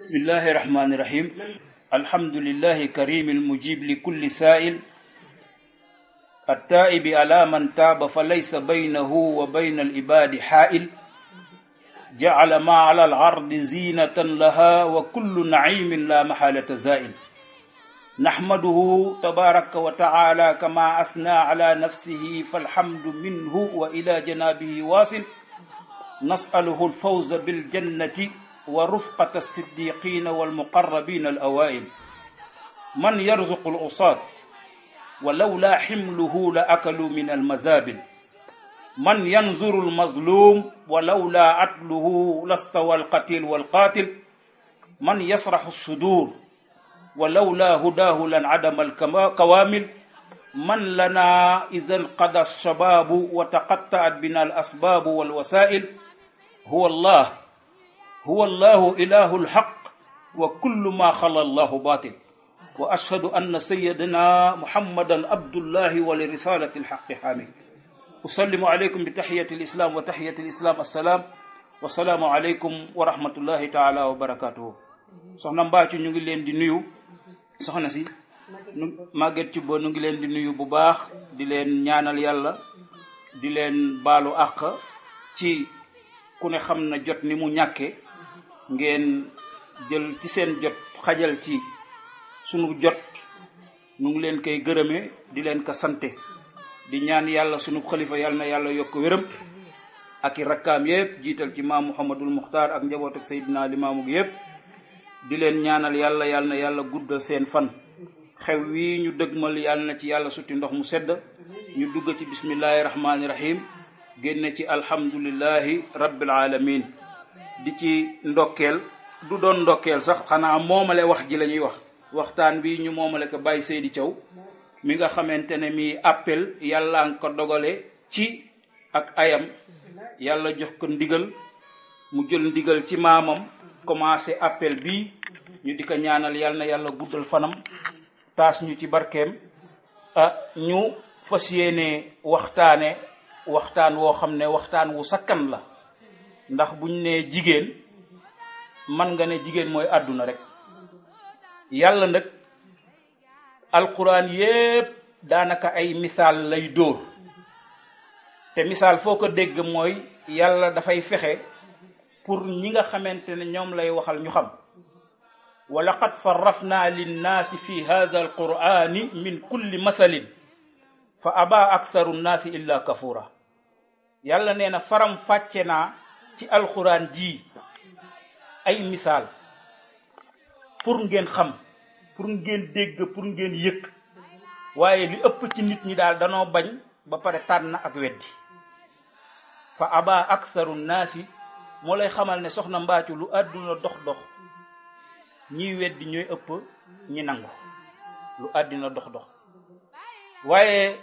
بسم الله الرحمن الرحيم الحمد لله كريم المجيب لكل سائل التائب على من تاب فليس بينه وبين العباد حائل جعل ما على العرض زينة لها وكل نعيم لا محالة زائل نحمده تبارك وتعالى كما أثنى على نفسه فالحمد منه وإلى جنابه واصل نسأله الفوز بالجنة ورفقة الصديقين والمقربين الأوائل من يرزق العصاة ولولا حمله لأكلوا من المزابل من ينظر المظلوم ولولا عدله لاستوى القتيل والقاتل من يسرح الصدور ولولا هداه لانعدم الكوامل من لنا إذا انقضى الشباب وتقطعت بنا الأسباب والوسائل هو الله إله الحق وكل ما خلا الله باطل وأشهد أن سيدنا محمدا عبد الله ولرسالة الحق حامل أسلم عليكم بتحية الإسلام وتحية الإسلام السلام والسلام عليكم ورحمة الله تعالى وبركاته soxna Mbathio ñu ngi leen di nuyu soxna si Maguette Thioub ñu ngi leen di nuyu bu baax di leen ñaanal yàlla di leen baalu àq ci ku ne xam na jot ni mu ñàkke ngeen jël ci seen jot xajal ci sunu jot ñu ngi leen koy gërëme di leen ko sante di ñaan yàlla sunu xalifa yàlla na yàlla yokk wéram ak i rakkaam yëpp jiital ci maam Mouhamadul Muxtaar ak njaboot ak Seydina Limaamu gi yëpp di leen ñaanal yàlla yàlla na yàlla guddal seen fan xew wi ñu dëgmal yàlla na ci yàlla sutti ndox mu sedd ñu dugg ci bismillahi rahmaani rahim génne ci alhamdulillahi rabbil alamin di ci ndokkeel du doon ndokkeel sax xanaa moomale wax ji la ñuy wax waxtaan bi ñu moomale ko Baye Seydi Thiaw mi nga xamante ne mi appel yàlla nga ko dogale ci ak ayam yàlla jox ko ndigal mu jël ndigal ci maamam commencé appel bi ñu di ko ñaanal yàlla na yàlla guddal fanam taas ñu ci barkeem ñu fas yéene waxtaan woo xam ne waxtaan wu sakkan la ndax buñ ne jigéen man nga ne jigéen mooy àdduna rek yàlla nag alquran yépp daanaka ay misaal lay dóor te misaal foo ko dégg mooy yàlla dafay fexe pour ñi nga xamante ne ñoom lay waxal ñu xam wa laqad sarrafna linnaasi fi hadha alqurani min kulli mathalin fa aba aktharu nnaasi illa kafura yàlla nee na faram fàcce naa ci alquran ji ay misaal pour ngeen xam pour ngeen dégg pour ngeen yëg waaye li ëpp ci nit ñi daal danoo bañ ba pare tànn ak weddi fa aba aktharu nnaasi moo lay xamal ne soxna Mbathio lu àdduna dox ñiy weddi ñooy ëpp ñi nangu lu àddina dox waaye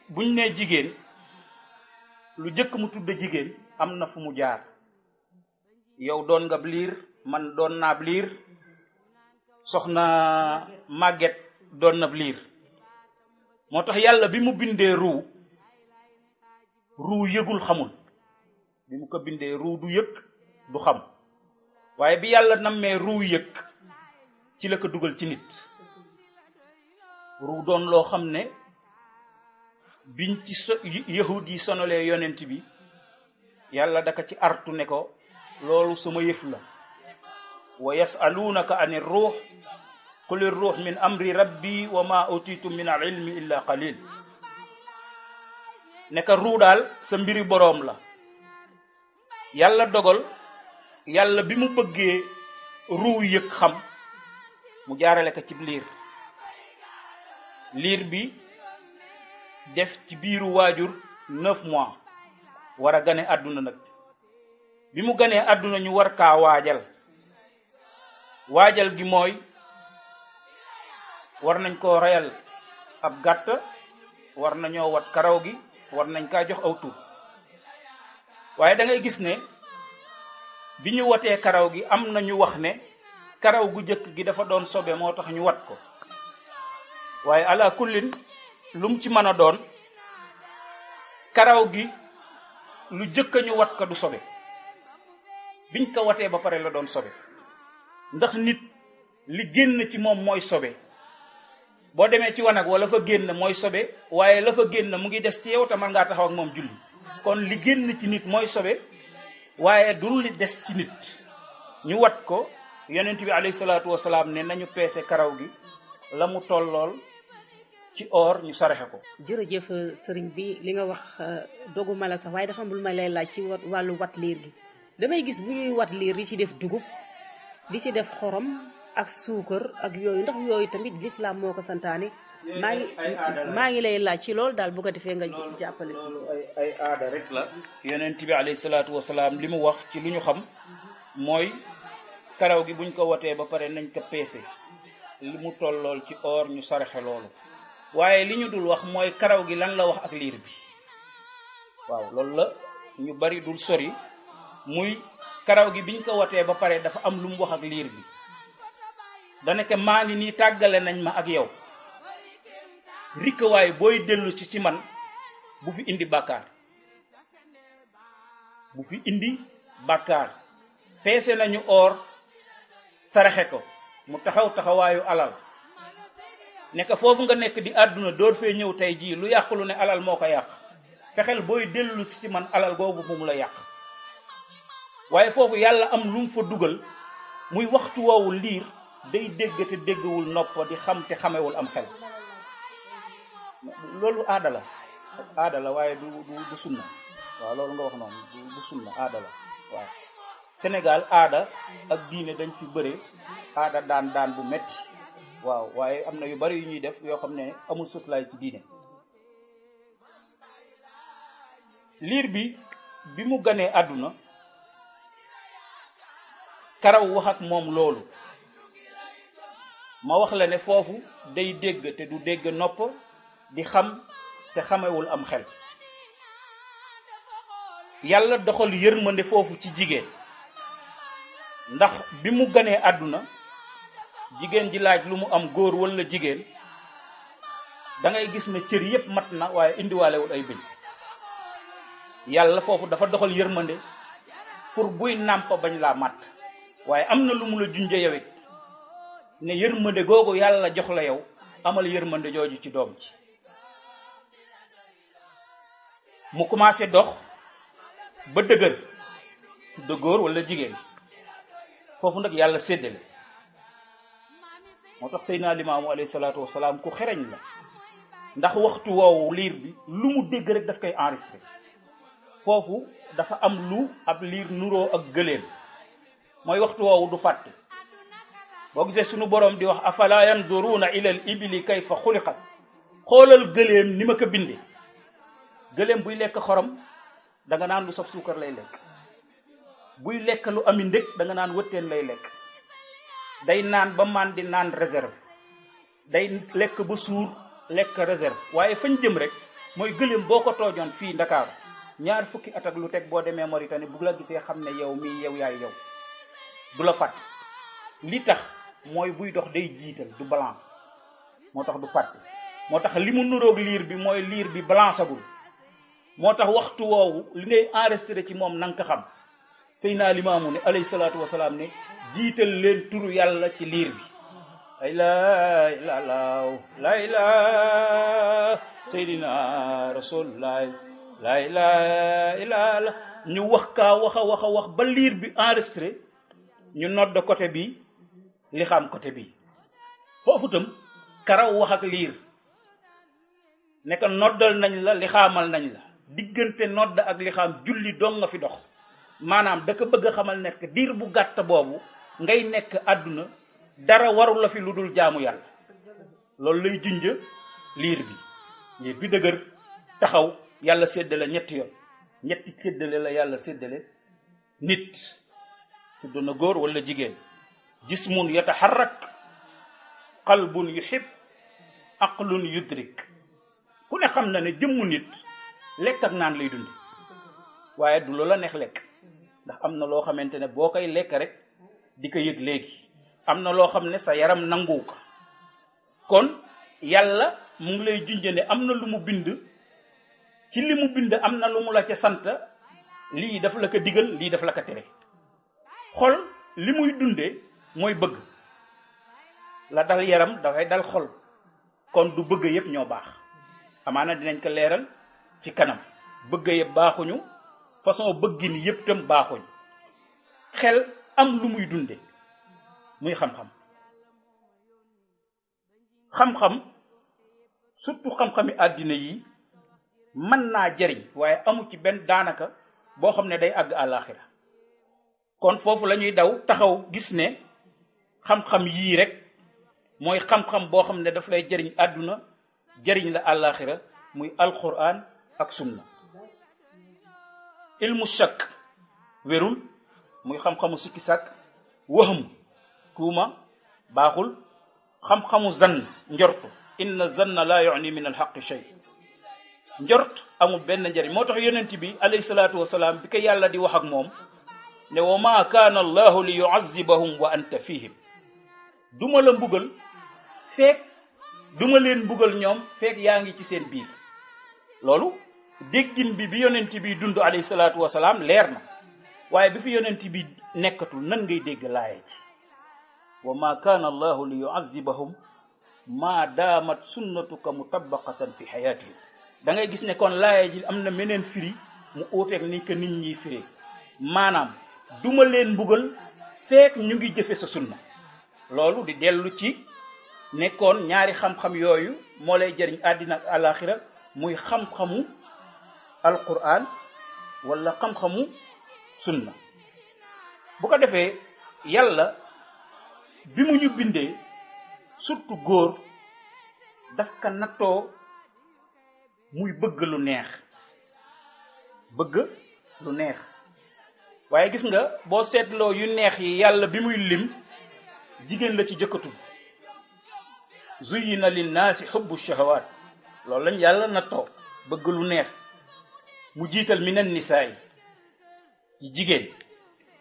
buñ nee jigéen lu jëkk mu tudd jigéen am na fu mu jaar yow doon nga liir man doon naab liir soxna Maguette doon na liir moo tax yàlla bi mu bindee ruu yëgul xamul bi mu ko bindee ruu du yëg du xam waaye bi yàlla nammee ruu yëg ci la ko dugal ci nit ruu doon loo xam ne biñ ci yahud yi sonalee yonent bi yàlla daka ci artu ne ko loolu sama yëf la wa yasalunaka ani ruux quli ruux min amri rabbi wa ma utitu min al ilmi illa qalil ne ka ruu daal sa mbiri boroom la yàlla dogal yàlla bi mu bëggee ruu yëg xam mu jaarale ko ci liir bi def ci biiru waajur 9 mois war a gane àdduna nag bi mu ganee àdduna ñu war kaa waajal gi mooy war nañ koo reyal ab gàtt war nañoo wat karaw gi war nañ kaa jox aw tur waaye da ngay gis ne bi ñu watee karaw gi am na ñu wax ne karaw gu jëkk gi dafa doon sobe moo tax ñu wat ko waaye ala kullin lum ci mën a doon karaw gi lu jëkk ñu wat ko du sobe biñ ko watee ba pare la doon sobe ndax nit li génn ci moom mooy sobe boo demee ci wanag wala fa génn mooy sobe waaye la fa génn mu ngi des ci yow te mën ngaa taxaw ak moom julli kon li génn ci nit mooy sobe waaye dul li des ci nit ñu wat ko yonent bi alayhi salaatu wasalaam ne nañu peese karaw gi la mu tollool ci or ñu saraxe ko. jërëjëf sëriñ bi li nga wax doguma la sax waaye dafa am lu may lay laaj ci wàllu wat liir gi damay gis bu ñuy wat liir di ci def dugub di ci def xorom ak suukar ak yooyu ndax yooyu tamit lislaam moo ko santaane. maa ngi lay laaj ci loolu daal bu ko defee nga jàppale. loolu ay aada rek la. yonent bi alayhi salaatu wasalaam li mu wax ci lu ñu xam mooy karaw gi buñ ko watee ba pare nañ ko peese li mu tollool ci or ñu saraxe loolu waaye li ñu dul wax mooy karaw gi lan la wax ak liir bi waaw loolu la ñu bari dul sori muy karaw gi biñ ko watee ba pare dafa am lu mu wax ak liir bi danaka maa ngi nii tàggale nañ ma ak yow rikkawaay booy dellu ci man bu fi indi bàkkaar bu fi indi bàkkaar peese nañu or saraxe ko mu taxawaayu alal nekk foofu nga nekk di àdduna door fee ñëw tey jii lu yàq lu ne alal moo ko yàq fexeel booy dellu ci man alal boobu mu la yàq waaye foofu yàlla am lu mu fa dugal muy waxtu woowu liir day dégg te déggwul nopp di xam te xamewul am xel loolu aada la waaye du sunna waaw loolu nga wax noonu du sunna aada la waaw Sénégal aada ak diine dañ fi bëre aada daan bu metti waaw waaye am na yu bari yu ñuy def yoo xam ne amul sëslaay ci diine liir bi mu ganee àdduna karaw wax ak moom loolu ma wax la ne foofu day dégg te du dégg nopp di xam te xamewul am xel yàlla doxal yërmande foofu ci jigéen ndax bi mu ganee àdduna jigéen ji laaj lu mu am góor walla jigéen da ngay gis ne cër yépp mat na waaye indiwaalewul ay bëñ yàlla foofu dafa doxal yërmande pour buy nàmp bañ laa mat waaye am na lu mu la junje yowit ne yërmande googu yàlla jox la yow amal yërmande jooju ci doom ji mu commencé dox ba dëgër tudda góor walla jigéen foofu nag yàlla séddale moo tax Seydina Limaamu alayhi salaatu wasalaam ku xereñ la ndax waxtu woowu liir bi lu mu dégg rek daf koy enregistré foofu dafa am lu ab liir nuroo ak gëléem mooy waxtu woowu du fàtte boo gisee sunu borom di wax afala yanzuruna ila al ibili kayfa xuliqat xoolal gëléem ni ma ko bindee gëléem buy lekk xorom da nga naan lu saf suukar lay lekk buy lekk lu ami ndëg da nga naan wëtteen lay lekk day naan ba man di naan réserve day lekk ba suur lekk réserve waaye fañ jëm rek mooy gëléem boo ko toojoon fii Ndakaaru 2 fukki at ak lu teg boo demee Mauritanie bu la gisee xam ne yow mii yow yaay yow du la fàtte li tax mooy buy dox day jiital du balance moo tax du fàtte moo tax li mu nuroog liir bi mooy liir bi balanceagul moo tax waxtu woowu li ngay enregistré ci moom nanga ko xam Seydina Limaamu ne alayhi salaatu wasalaam ne jiital leen turu yàlla ci liir bi la ilaha Seydina Rasulullah la ilaha illallah ñu wax kaa wax ba liir bi enregistré ñu nodd côté bi li xam côté bi foofu tam karaw wax ak liir ne ko noddal nañ la li xaamal nañ la diggante nodd ak li xam julli dong nga fi dox maanaam da ko bëgg a xamal nekk diir bu gàtt boobu ngay nekk àdduna dara waru la fi lu dul jaamu yàlla loolu lay junj liir bi dëgër taxaw yàlla séddale ñetti yoon ñetti séddale la yàlla séddale nit tudd na góor wala jigéen jismun yataharrak qalbun yuhib aqlun yudrik ku ne xam na ne jëmmu nit lekk ak naan lay dund waaye du loola neex lekk ndax am na loo xamante ne boo koy lekk rek di ko yëg léegi am na loo xam ne sa yaram nangu ko kon yàlla mu ngi lay junje ne am na lu mu bind ci li mu bind am na lu mu la ca sant lii daf la ko digal lii daf la ko tere xol li muy dundee mooy bëgg. la dal yaram dafay dal xol kon du bëgg yëpp ñoo baax amaana dinañ ko leeral ci kanam bëgg yëpp baaxuñu façon bëggin yëpp tam baaxuñ xel am lu muy dunde muy xam-xam xam-xam surtout xam-xami àddina yi mën naa jariñ waaye amu ci benn daanaka boo xam ne day àgg àllaaxira kon foofu la ñuy daw taxaw gis ne xam-xam yii rek mooy xam-xam boo xam ne daf lay jariñ àdduna jariñ la àllaaxira muy alquran ak sunna ilmu shakk wérul muy xam-xamu sikki sàkk waxam tuuma baaxul xam-xamu zann njortu inna zanna la yu'ni min alxaqi shay njort amul benn njariñ moo tax yonent bi alayhi salaatu wasalaam bi ko yàlla di wax ak moom ne wa ma kaana allahu li yu'azzibahum wa anta fihim duma la mbugal feek duma leen mbugal ñoom feek yaa ngi ci seen biir loolu déggin bi yonent bi dund alayhi salaatu wasalaam leer na waaye bi fi yonent bi nekkatul nan ngay dégg laaya ji wa ma kaana allahu li yu'azzibahum ma daamat sunnatuka mutabaqatan fi xayaatihim da ngay gis ne kon laaya ji am na meneen firi mu uuteeg ni que nit ñi firee maanaam duma leen mbugal feek ñu ngi jëfe sa sunna loolu di dellu ci nekkoon ñaari xam-xam yooyu moo lay jëriñ àddina ak alaxira muy xam-xamu alquran wala xam-xamu sunna bu ko defee yàlla bi mu ñu bindee surtout góor daf ka nattoo muy bëgg lu neex waaye gis nga boo seetloo yu neex yi yàlla bi muy lim jigéen la ci jëkkatul zuyyina linnaasi xubbu shahawaat loolu lañ yàlla nattoo bëgg lu neex mu jiital minan nisaa yi ci jigéen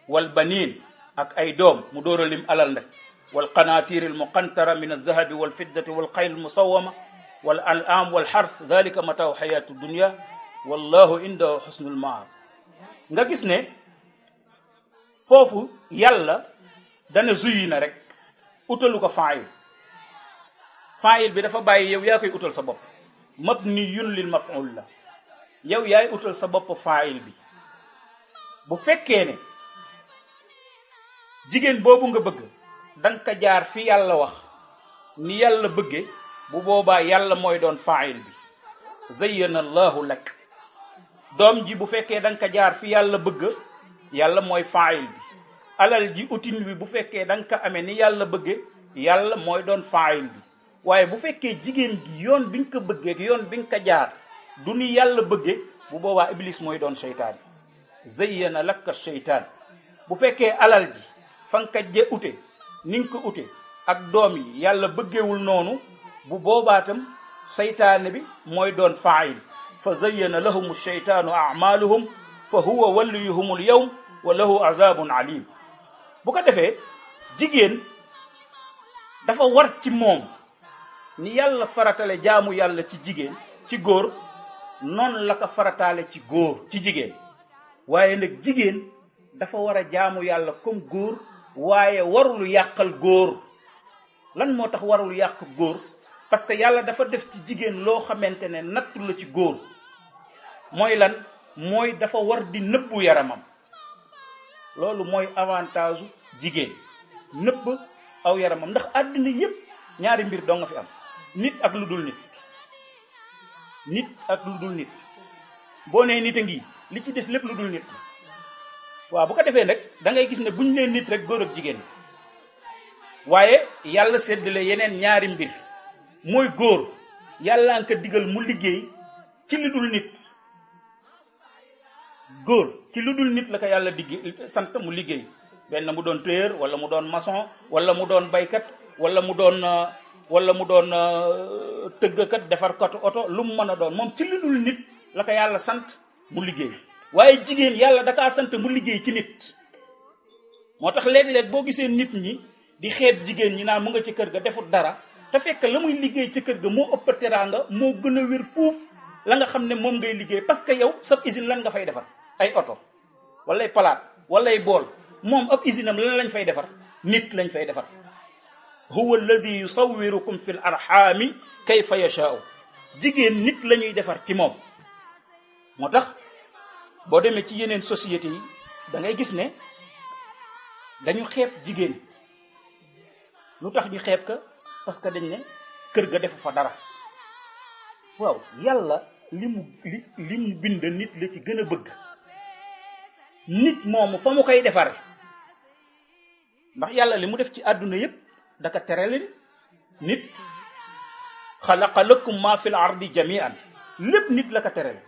wal baniin ak ay doom mu door a lim alal nag wal qanaatiir al muqantara min alzahabi wal fiddati wal xayl musawama wal an'am wal xars dalika mataaw xayaatu dunia wallahu indahu xusnul maab nga gis ne foofu yàlla dana zuyyina rek utalu ko faayil bi dafa bàyyi yow yaa koy utal sa bopp mabniyun lil maf'ul la yow yaay utal sa bopp faayil bi bu fekkee ne jigéen boobu nga bëgg danga ko jaar fi yàlla wax ni yàlla bëgge bu boobaa yàlla mooy doon faayil bi zayyana allahu lak doom ji bu fekkee danga ko jaar fi yàlla bëgg yàlla mooy faayil bi alal ji utin bi bu fekkee danga ko amee ni yàlla bëgge yàlla mooy doon faayil bi waaye bu fekkee jigéen gi yoon bi nga ko bëggee yoon bi nga ko jaar du ni yàlla bëgge bu boobaa iblis mooy doon seytaan zayyana laka seytaan bu fekkee alal ji fa nga ko je ute ni nga ko ute ak doom yi yàlla bëggewul noonu bu boobaa tam seytaane bi mooy doon faayil fa zayyana lahum seytaanu a'maaluhum fa huwa waliyuhum al yawm wa lahu azabun alim bu ko defee jigéen dafa war ci moom ni yàlla faratale jaamu yàlla ci jigéen ci góor noonu la ko farataale ci góor ci jigéen waaye nag jigéen dafa war a jaamu yàlla comme góor waaye warul yàqal góor lan moo tax warul yàq góor parce que yàlla dafa def ci jigéen loo xamante ne nattu la ci góor mooy lan mooy dafa war di nëbbu yaramam loolu mooy avantage jigéen nëbb aw yaramam ndax àddina yépp ñaari mbir doo nga fi am nit ak lu dul nit boo nee nit a ngi li ci des lépp lu dul nit waaw bu ko defee nag da ngay gis ne buñ nee nit rek góor ak jigéen waaye yàlla séddale yeneen ñaari mbir mooy góor yàlla nga ko digal mu liggéey ci lu dul nit góor ci lu dul nit la ko yàlla digg sant mu liggéey benn mu doon tailleur wala mu doon maçon wala mu doon baykat wala mu doon tëggkat defarkatu oto lu mu mën a doon moom ci lu dul nit la ko yàlla sant mu liggéey waaye jigéen yàlla da kaa sant mu liggéey ci nit moo tax léeg-léeg boo gisee nit ñi di xeeb jigéen ñi naan mu nga ci kër ga defut dara te fekk la muy liggéey ci kër ga moo ëpp teraanga moo gën a wér fuuf la nga xam ne moom ngay liggéey parce que yow sa usine lan nga fay defar ay oto walay palaat walay bool moom ab usine am lan lañ fay defar nit lañ fay defar huwa allazi yusawwirukum fil arhami kayfa yasha'u jigéen nit la ñuy defar ci moom moo tax boo demee ci yeneen société yi da ngay gis ne dañu xeeb jigéen lu tax ñu xeeb ka parce que dañ ne kër ga defu fa dara waaw yàlla li mu bind nit la ci gën a bëgg nit moomu fa mu koy defare ndax yàlla li mu def ci àdduna yépp daka tere leen nit xalaqa lakum ma fil ardi jami'an lépp nit la ko tere leen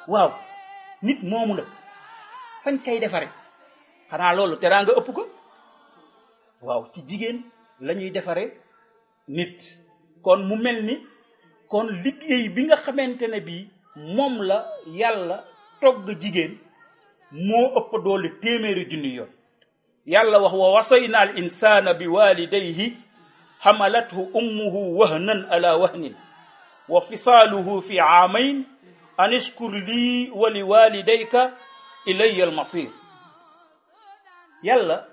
waaw nit moomu nag fañ koy defare xanaa loolu teraanga ëpp ko waaw ci jigéen la ñuy defare nit kon mu mel ni kon liggéey bi nga xamante ne bii moom la yàlla togg jigéen moo ëpp doole téeméeri junni yoon yàlla wax wa wasayna al insana bi walidayhi hamalathu ummuhu wahnan ala wahnin wa fisaaluhu fi aamayn an ishkur lii wa li walidayka ilayya al masir yàlla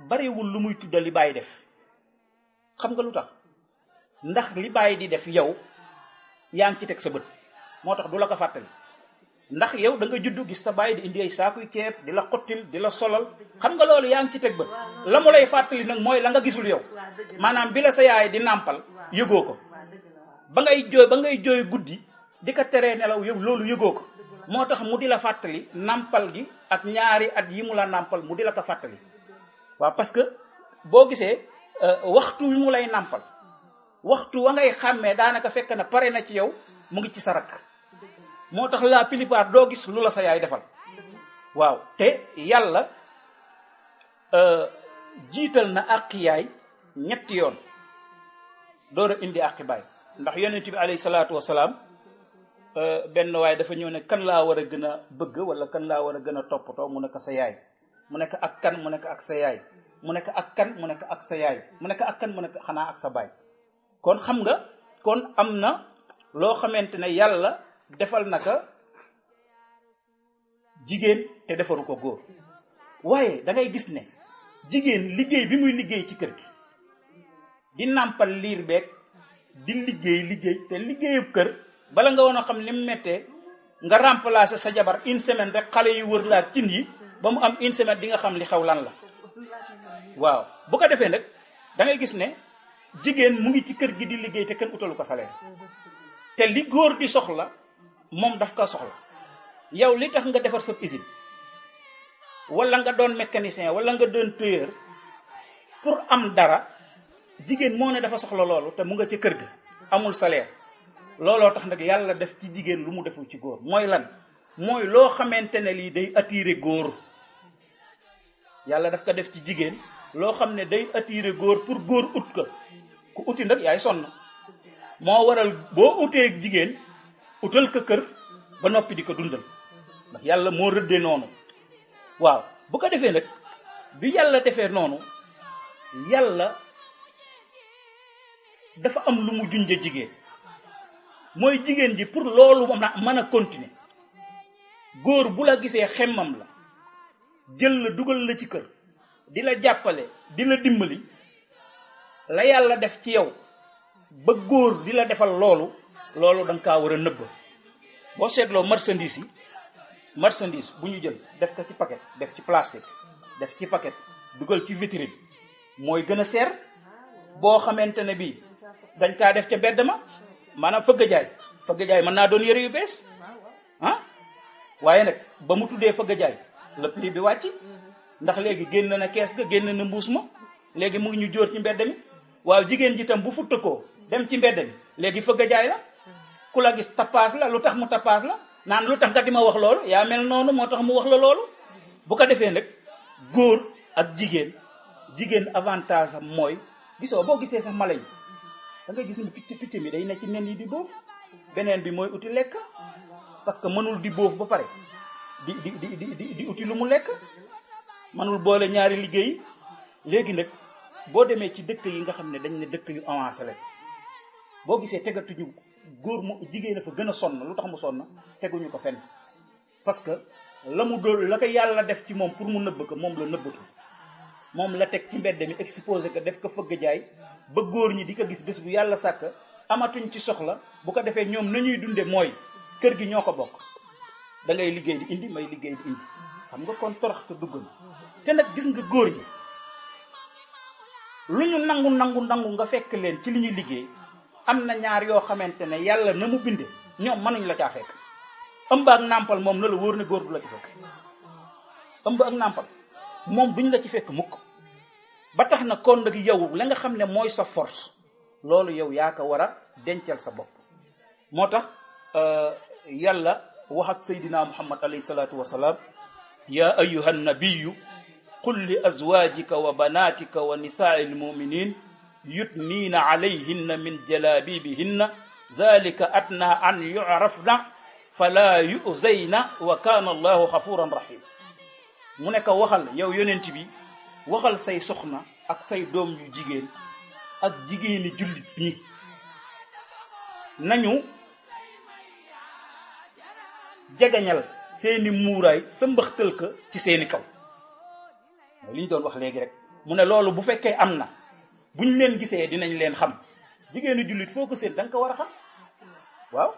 bariwul lu muy tudda li baay def xam nga lu tax ndax li baay di def yow yaa ngi ci teg sa bët moo tax du la ko fàttali ndax yow da nga juddu gis sa baay di indi ay saakuy ceeb di la xottil di la solal xam nga loolu yaa ngi ci teg bët la mu lay fàttali nag mooy la nga gisul yow maanaam bi la sa yaay di nàmpal yëgoo ko ba ngay jooy guddi di ko teree nelaw yow loolu yëgoo ko moo tax mu di la fàttali nàmpal gi ak ñaari at yi mu la nàmpal mu di la ko fàttali waaw parce que boo gisee waxtu wi mu lay nàmpal waxtu wa ngay xàmmee daanaka fekk na pare na ci yow mu ngi ci sa rakk moo tax la plupart doo gis lu la sa yaay defal waaw te yàlla jiital na àqi yaay ñetti yoon door a indi àqi baay ndax yonent bi alayhi salaatu wasalaam benn waaye dafa ñëw ne kan laa war a gën a bëgg wala kan laa war a gën a toppatoo mu nekk sa yaay mu nekk ak kan mu nekk ak sa yaay mu nekk ak kan mu nekk ak sa yaay mu nekk ak kan mu nekk xanaa ak sa baay kon xam nga kon am na loo xamante ne yàlla defal naka jigéen te defaru ko góor waaye da ngay gis ne jigéen liggéey bi muy liggéey ci kër gi di nàmpal liir beeg di liggéey te liggéeyub kër bala nga woon a xam ni mu méttee nga remplacer sa jabar une semaine rek xale yu wër laa cin yi ba mu am une semaine di nga xam li xew lan la waaw bu ko defee nag da ngay gis ne jigéen mu ngi ci kër gi di liggéey te kenn utalu ko salaire te li góor di soxla moom daf ko soxla yow li tax nga defar sa usine wala nga doon mécanicien wala nga doon tailleur pour am dara jigéen moo ne dafa soxla loolu te mu nga ci kër ga amul salaire looloo tax nag yàlla def ci jigéen lu mu deful ci góor mooy lan mooy loo xamante ne lii day attirer góor yàlla daf ko def ci jigéen loo xam ne day attirer góor pour góor ut ko ku uti nag yaay sonn moo waral boo utee jigéen utal ko kër ba noppi di ko dundal ndax yàlla moo rëddee noonu waaw bu ko defee nag bi yàlla defee noonu yàlla dafa am lu mu junje jigéen mooy jigéen ji pour loolu mën a continuer góor bu la gisee xemmam la jël la dugal la ci kër di la jàppale di la dimbali la yàlla def ci yow ba góor di la defal loolu da nga kaa war a nëbb boo seetloo marchandise bu ñu jël def ko ci paquet def ci plastique def ci paquet dugal ci vitrine mooy gën a seer boo xamante ne bii dañ kaa def ca mbedd ma maanaam fëgg jaay mën naa doon yëre yu bees waaye nag ba mu tuddee fëgg jaay le prix bi wàcc ndax léegi génn na kees ga génn na mbuus ma léegi mu ngi ñu jóor ci mbedd mi waaw jigéen ji tam bu futtakoo dem ci mbedd mi léegi fëgg jaay la ku la gis tappaas la lu tax mu tappaas la naan lu tax nga di ma wax loolu yaa mel noonu moo tax mu wax la loolu bu ko defee nag góor ak jigéen avantage am mooy gisoo boo gisee sax mala yi da ngay gis ni picc mi day ne ci nen yi di boof beneen bi mooy uti lekk parce que mënul di boof ba pare di uti lu mu lekk mënul boole ñaari liggéey léegi nag boo demee ci dëkk yi nga xam ne dañ ne dëkk yu avancé la boo gisee tegatuñu góor mu jigéen dafa gën a sonn lu tax mu sonn teguñu ko fenn parce que la mu doon la ko yàlla def ci moom pour mu nëbb ko moom la nëbbatu moom la teg ci mbedd mi exposé ko def ko fëgg jaay ba góor ñi di ko gis bés bu yàlla sàkk amatuñ ci soxla bu ko defee ñoom nañuy dunde mooy kër gi ñoo ko bokk da ngay liggéey di indi may liggéey di indi xam nga kon torox te dugg na te nag gis nga góor ñi lu ñu nangu nga fekk leen ci li ñuy liggéey am na ñaar yoo xamante ne yàlla na mu binde ñoom mënuñ la caa fekk ëmb ak nàmpal moom na la wóor ne góor du la ci fekk ëmb ak nàmpal moom duñ la ci fekk mukk ba tax na kon nag yow la nga xam ne mooy sa force loolu yow yaa ko war a dencal sa bopp moo tax yàlla wax ak Seydina Muhammad alayhi salaatu wasalaam ya ayuha nabiyu qul li azwajika wa banatika wa nisaai lmuminin yutniina alayhinna min jalabibihinna zalika adna an yurafna fala yuzayna wa kana allahu xafuran rahim mu ne ko waxal yow yonent bi waxal say soxna ak say doom yu jigéen ak jigéeni jullit ñi nañu jegañal seeni muuraay sa mbaxtal ka ci seeni kaw mooy li ñu doon wax léegi rek mu ne loolu bu fekkee am na buñ leen gisee dinañ leen xam jigéenu jullit foo ko seet da nga ko war a xam waaw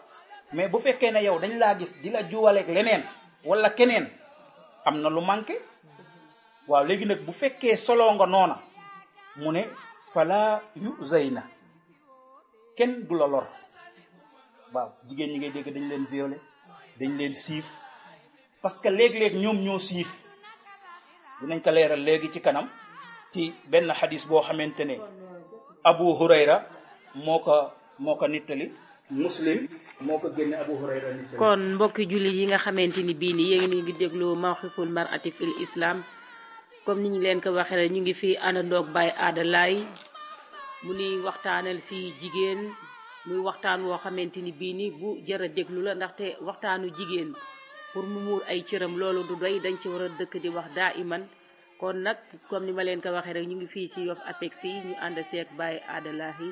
mais bu fekkee ne yow dañ laa gis di la juwaleeg leneen wala keneen am na lu manqué waaw léegi nag bu fekkee solo nga noona mu ne fala yuzayna kenn du la lor waaw jigéen ñi ngay dégg dañ leen violé dañ leen siif parce que léeg-léeg ñoom ñoo siif dinañ ko leeral léegi ci kanam ci benn xadis boo xamante ne Abu Hurayra moo ko nittali Muslim moo ko génne Abu Hurayra nittali kon mbokki jullit yi nga xamante ni bii nii yéen ngi déglu mawqiful mar'ati fil islam comme ni ñu leen ko waxee rek ñu ngi fii àndandoog Baye Ada Laye mu ni waxtaanal si jigéen muy waxtaan woo xamante ni bii nii bu jar a déglu la ndaxte waxtaanu jigéen pour mu muur ay cëram loolu du doy dañ ci war a dëkk di wax daa iman kon nag comme ni ma leen ko waxee rek ñu ngi fii ci Yoff APEXI ñu ànd seeg Baye Ada Laye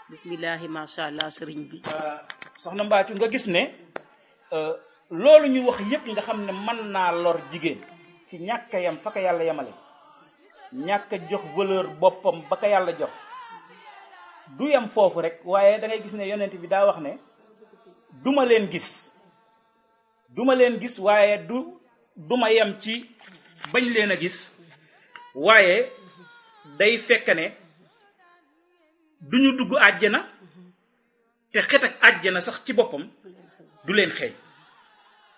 bismillahi macha allah sëriñ bi. soxna Mbathio nga gis ne loolu ñu wax yépp nga xam ne mën naa lor jigéen ci ñàkk a yam fa ko yàlla yamale ñàkk a jox valeur boppam ba ko yàlla jox du yam foofu rek waaye da ngay gis ne yonent bi daa wax ne duma leen gis waaye duma yem ci bañ leen a gis waaye day fekk ne duñu dugg àjjana te xet ak àjjana sax ci boppam du leen xeeñ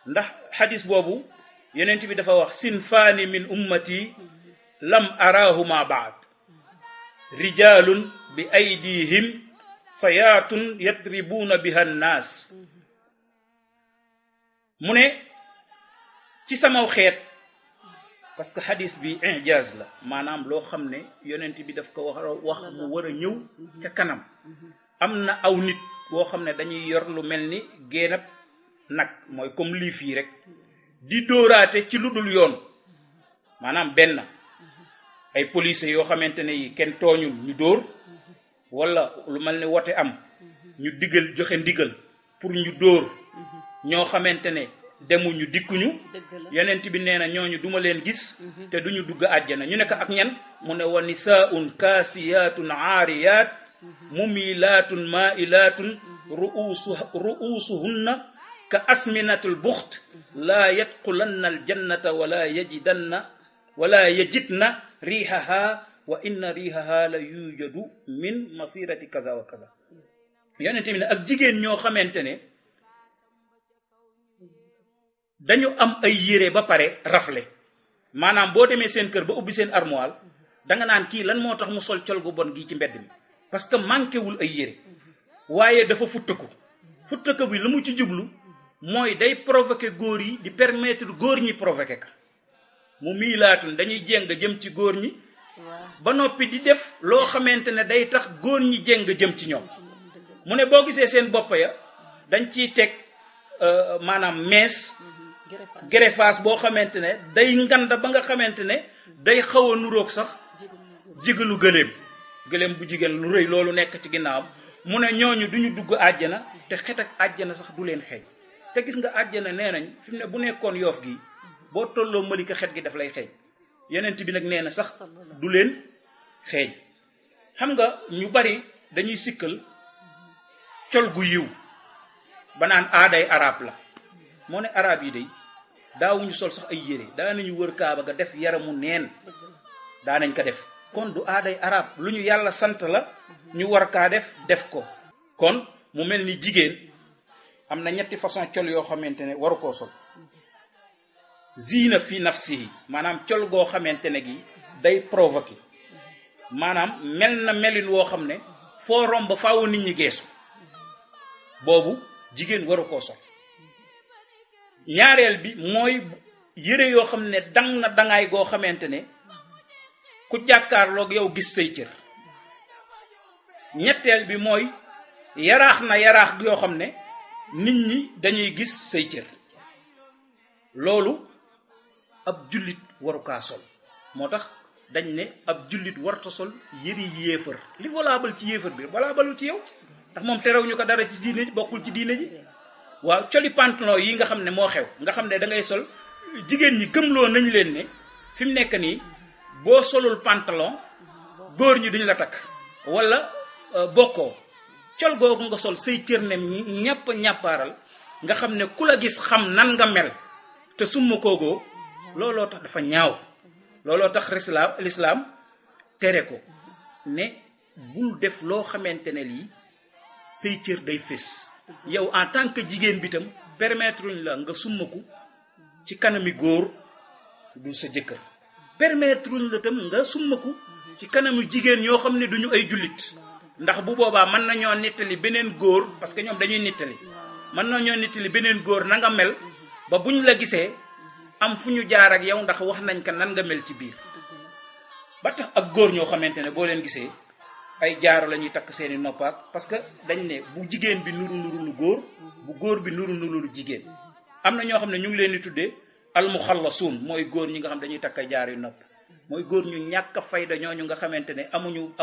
ndax xadis boobu yonent bi dafa wax sinfaani min ummati lam arahuma baad rijalun bi aydihim sayaatun yatribuuna biha nnaas mu ne ci samaw xeet parce que xadis bi injaaz la maanaam loo xam ne yonent bi daf ko wax mu war a ñëw ca kanam am na aw nit boo xam ne dañuy yor lu mel ni génnab nag mooy comme lii fii rek di dóoraate ci lu dul yoon maanaam benn ay police yoo xamante ne yi kenn tooñul ñu dóor wala lu mel ni wote am ñu joxe ndigal pour ñu dóor ñoo xamante ne demuñu dikkuñu yonent bi nee na ñooñu duma leen gis te duñu dugg àjjana ñu nekk ak ñan mu ne wa nisaun kaasiyaatun aariyaat mumilaatun mailaatun ru'usuhunna ka asminatul buxt laa yadxulanna aljannata wala yajidna riihaha wa inna riihaha la yujadu min masirati kaza wa kaza yonent bi ne ak jigéen ñoo xamante ne dañu am ay yére ba pare rafle maanaam boo demee seen kër ba ubbi seen armoire danga naan kii lan moo tax mu sol col gu bon gi ci mbedd mi parce que manqué wul ay yére waaye dafa futtaku bi lu mu ci jublu mooy day provoquer góor yi di permettre góor ñi provoquer ka mu miilaatun dañuy jéng jëm ci góor ñi ba noppi di def loo xamante ne day tax góor ñi jéng jëm ci ñoom mu ne boo gisee seen bopp ya dañ ciy teg maanaam mees greffage boo xamante ne day nganda ba nga xamante ne day xaw a nuroog sax jigéenu gëléem bu jigéen lu rëy loolu nekk ci ginnaawam mu ne ñooñu duñu dugg àjjana te xet ak àjjana sax du leen xeeñ te gis nga àjjana nee nañ fi mu ne bu nekkoon Yoff gi boo tolloo Malika xet gi daf lay xeeñ yonent bi nag nee na sax du leen xeeñ. xam nga ñu bari dañuy sikkal col gu yiw ba naan aaday arab la moo ne arab yi day daawuñu sol sax ay yére daanañu wër kaaba ga def yaramu neen daanañ ko def kon du aaday arab lu ñu yàlla sant la ñu war kaa def ko. kon mu mel ni jigéen am na ñetti façon col yoo xamante ne waru koo sol. ziina fi nafsihi maanaam col goo xamante ne gi day provoquer maanaam mel na melin woo xam ne foo romb faaw nit ñi geesu boobu jigéen waru koo sol. ñaareel bi mooy yére yoo xam ne dang na dangaay goo xamante ne ku jàkkaarloog yow gis say cër. ñetteel bi mooy yaraax na yaraax yoo xam ne nit ñi dañuy gis say cër. loolu ab jullit waru kaa sol moo tax dañ ne ab jullit warta sol yëri yéefar li valable ci yéefar bi valable ci yow ndax moom terew ñu ko dara ci diine ji bokkul ci diine ji. waaw coli pantalon yi nga xam ne moo xew nga xam ne da ngay sol jigéen ñi gëmloo nañ leen ne fi mu nekk nii boo solul pantalon góor ñi duñ la takk wala bokkoo. col googu nga sol say cër ne ñàpp ñàppaaral nga xam ne ku la gis xam nan nga mel te summa koogoo looloo tax dafa ñaaw. looloo tax lislaam tere ko ne bul def loo xamante ne lii say cër day fés. yow en tant que jigéen bi tam permettre uñ la nga summaku ci kanami góor du sa jëkkër. permettre uñ la tam nga summaku ci kanami jigéen ñoo xam ne duñu ay jullit ndax bu boobaa mën nañoo nettali beneen góor parce que ñoom dañuy nettali mën nañoo nettali beneen góor na nga mel ba buñ la gisee am fu ñu jaar ak yow ndax wax nañ ko nan nga mel ci biir. ba tax ak góor ñoo xamante ne boo leen gisee ay jaaro la ñuy takk seeni noppaak parce que dañ ne bu jigéen bi nuru lu góor bu góor bi nuru lu jigéen. am na ñoo xam ne ñu ngi leen di tuddee almuxallasuun mooy góor ñi nga xam dañuy takk ay jaar yu nopp mooy góor ñu ñàkk a fayda ñooñu nga xamante ne amuñu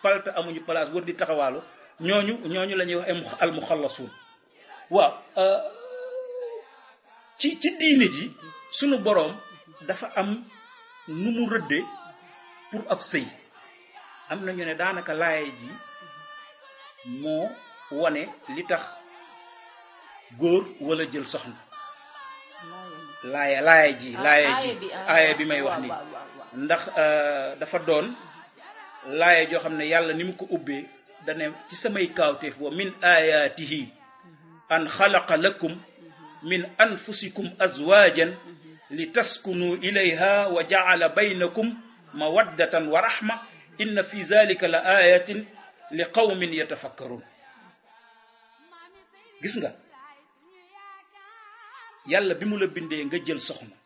palta amuñu place wër di taxawaalu ñooñu la ñuy wax almuxallasuun. waaw ci diine ji sunu boroom dafa am nu mu rëddee pour ab sëy. am na ñu ne daanaka laaye ji moo wane li tax góor wala jël soxna. laaye ji aaya bi may wax nii ndax dafa doon laaye joo xam ne yàlla ni mu ko ubbee dane ci samay kaawteef wa min ayatihi an xalaqa lakum min anfusikum azwajan li taskunu ilayha wa ja'ala baynakum mawaddatan wa rahma inna fi zalika la ayatin li qawmin yatafakkarun. gis nga yàlla bi mu la bindee nga jël soxna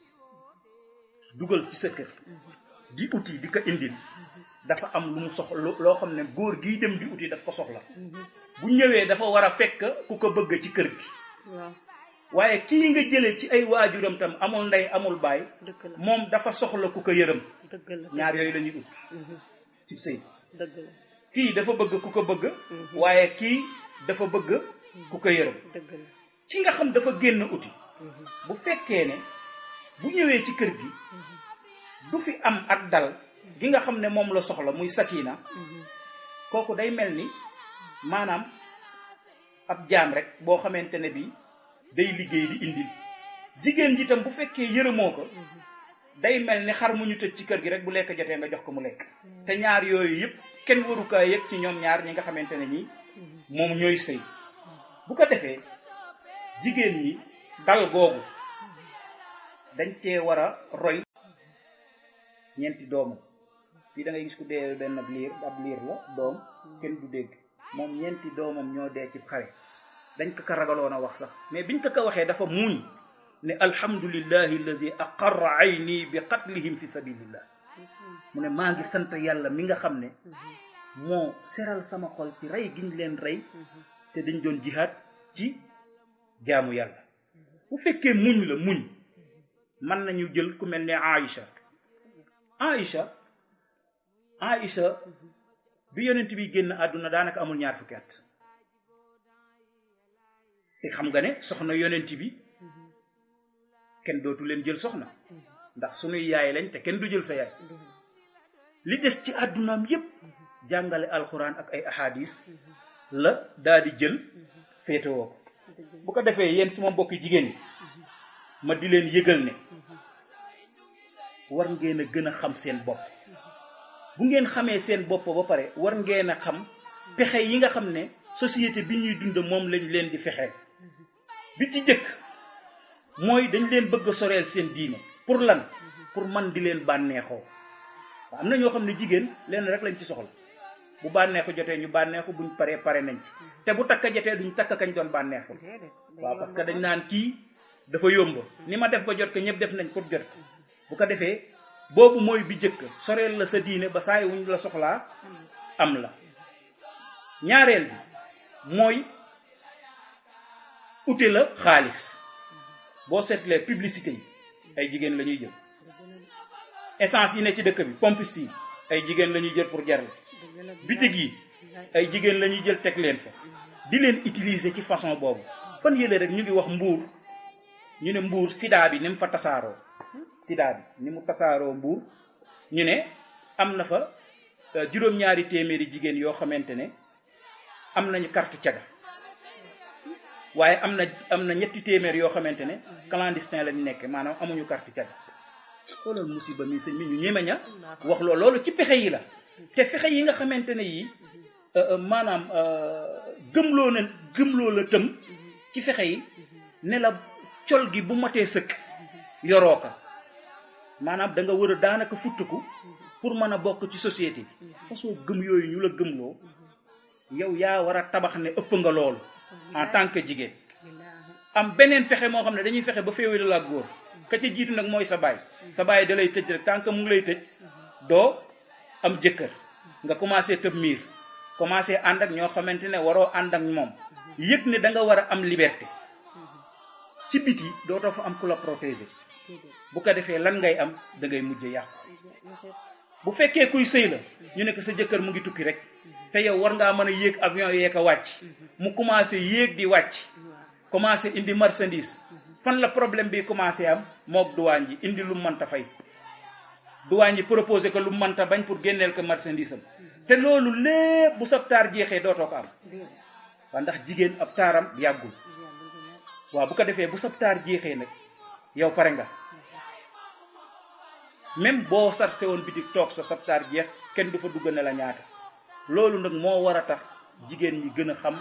dugal ci sa kër di uti di ko indil dafa am lu mu soxla loo xam ne góor gii dem di uti daf ko soxla bu ñëwee dafa war a fekk ku ko bëgg ci kër gi. waaye kii nga jëlee ci ay waajuram tam amul ndey amul baay moom dafa soxla ku ko yërëm. ñaar yooyu la ñuy ut ci sëy. kii dafa bëgg ku ko bëgg waaye kii dafa bëgg ku ko yërëm. ki nga xam dafa génn uti bu fekkee ne bu ñëwee ci kër gi du fi am ak dal gi nga xam ne moom la soxla muy sakina kooku day mel ni maanaam ab jaam rek boo xamante ne bi day liggéey di indil. jigéen ji tam bu fekkee yërëmoo ko day mel ni xar mu ñu tëj ci kër gi rek bu lekk jotee nga jox ko mu lekk. te ñaar yooyu yëpp kenn waru kaa yëg ci ñoom ñaar ñi nga xamante ne ñi moom ñooy sëy. bu ko defee jigéen ñi dal googu dañ cee war a roy ñeenti doomam. fii da ngay gis ku dee benn ab liir la doom kenn du dégg moom ñeenti doomam ñoo dee ci xare dañ ko ragaloon a wax sax mais biñ ko waxee dafa muuñ ne alhamdulillahi alladi aqarra ayni bi qatlihim fi sabilillah. mu ne maa ngi sant yàlla mi nga xam ne moo seral sama xol ci rey giñ leen rey te dañ doon jihaad ci jaamu yàlla. bu fekkee muñ la muñ mën nañu jël ku mel ne Aïcha bi yonent bi génn àdduna daanaka amul ñaar fukki at te xam nga ne soxna yonent bi kenn dootu leen jël soxna ndax suñuy yaay lañ te kenn du jël sa yaay li des ci àddunaam yépp jàngale alxuraan ak ay ahadis la daal di jël féetewoo ko bu ko defee yéen suma mbokki jigéen yi ma di leen yëgal ne war ngeen a gën a xam seen bopp bu ngeen xamee seen bopp ba pare war ngeen a xam pexe yi nga xam ne société bi ñuy dund moom lañ leen di fexeel bi ci jëkk mooy dañ leen bëgg a soreel seen diine pour lan pour man di leen bànneexoo am na ñoo xam ne jigéen leen rek lañ ci soxla bu bànneexu jotee ñu bànneexu buñ paree pare nañ ci te bu takka jotee duñ takk kañ doon bànneexul waaw parce que dañ naan kii dafa yomb ni ma def ba jot ko ñëpp def nañ pour jot ko bu ko defee boobu mooy bi jëkk soreel la sa diine ba saay wuñ la soxlaa am la ñaareel bi mooy ute la xaalis boo seetlee publicité yi ay jigéen la ñuy jël essence yi ne ci dëkk bi pompiste yi ay jigéen la ñuy jël pour jar la bitig yi ay jigéen la ñuy jël teg leen fa di leen utiliser ci façon boobu fan yële rek ñu ngi wax Mbuur ñu ne Mbuur sida bi ni mu fa tasaaroo sida bi ni mu tasaaroo Mbuur ñu ne am na fa juróom-ñaari téeméeri jigéen yoo xamante ne am nañu carte caga waaye am na ñetti téeméer yoo xamante ne clandestin lañ nekk maanaam amuñu carte caga loolu musiba mi sëñ mi ñu ñemeña wax loolu ci pexe yi la te fexe yi nga xamante ne yi maanaam gëmloo la tëm ci fexe yi ne la col gi bu matee sëkk yoroo ko maanaam da nga war a daanaka futtuku pour mën a bokk ci société bi façon gëm yooyu ñu la gëmloo yow yaa war a tabax ne ëpp nga loolu en tant que jigéen am beneen fexe moo xam ne dañuy fexe ba féewale la ak góor ka ca jiitu nag mooy sa baay da lay tëj rek tant que mu ngi lay tëj doo am jëkkër nga commencé tëb miir commencé ànd ak ñoo xamante ne waroo ànd ak moom yëg ne da nga war a am liberté ci biti dootoo fa am ku la protéger bu ko defee lan ngay am da ngay mujj yàqu bu fekkee kuy sëy la ñu ne ko sa jëkkër mu ngi tukki rek te yow war ngaa mën a yéeg avion yeeg a wàcc mu commencé yéeg di wàcc commencé indi marchandise fan la problème bi commencé am mook douane ji indi lu mënta fay douane ji proposé ko lu mënta bañ pour génneel ko marchandise am te loolu lépp bu sab taar jeexee dootoo ko am waa ndax jigéen ab taaram yàggul waaw bu ko defee bu sab taar jeexee nag yow pare nga même boo sarse woon bitik toog sa sab taar jeex kenn du fa dugg ne la ñaata loolu nag moo war a tax jigéen ñi gën a xam